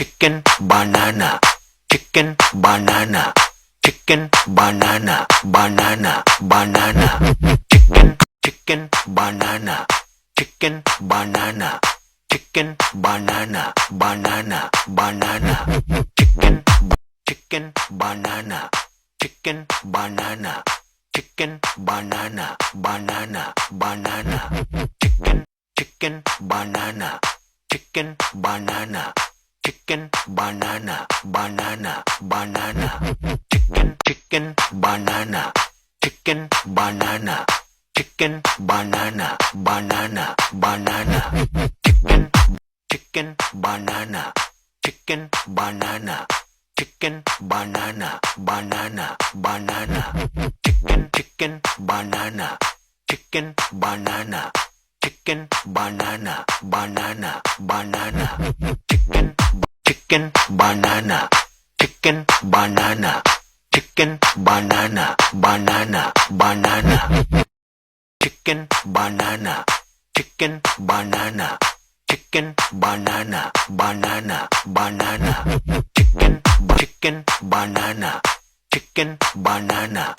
chicken banana chicken banana chicken banana banana banana chicken banana chicken banana chicken banana banana banana chicken banana chicken banana chicken banana banana banana chicken banana chicken banana chicken banana banana banana chicken banana chicken banana chicken banana banana banana chicken banana chicken banana chicken banana banana banana chicken banana chicken banana chicken banana banana banana chicken banana chicken banana chicken banana banana banana chicken banana chicken banana chicken banana banana banana chicken banana chicken banana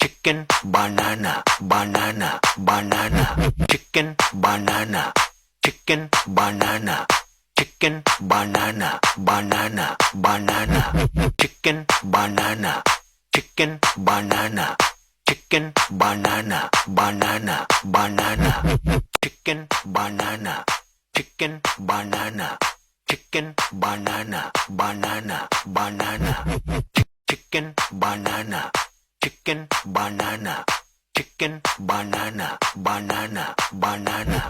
chicken banana banana banana chicken banana chicken banana chicken banana banana banana chicken banana chicken banana chicken banana banana banana chicken banana chicken banana chicken banana banana banana chicken banana chicken banana chicken banana banana banana chicken banana chicken banana chicken banana banana banana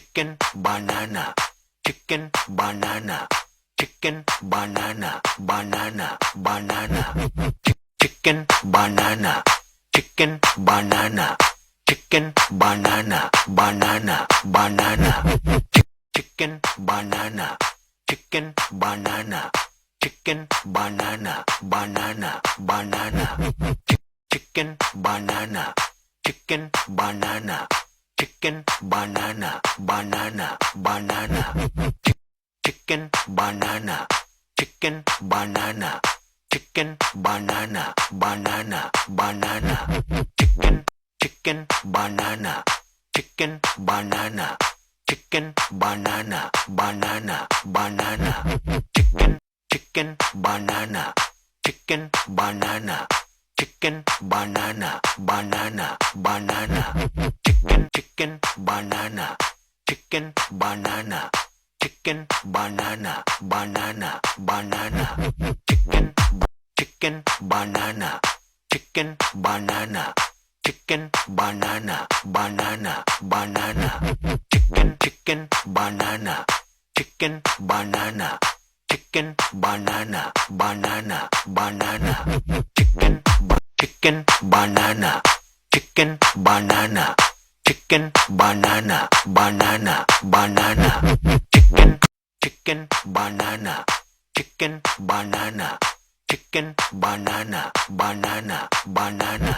chicken banana chicken banana chicken banana banana banana chicken banana chicken banana chicken banana banana banana chicken banana chicken banana chicken banana banana banana chicken banana chicken banana chicken banana banana banana chicken banana chicken banana chicken banana banana banana chicken banana chicken banana chicken banana banana banana chicken banana chicken banana chicken banana banana banana chicken banana chicken banana chicken banana banana banana chicken banana chicken banana chicken banana banana banana chicken banana chicken banana chicken banana banana banana chicken banana chicken banana chicken banana banana banana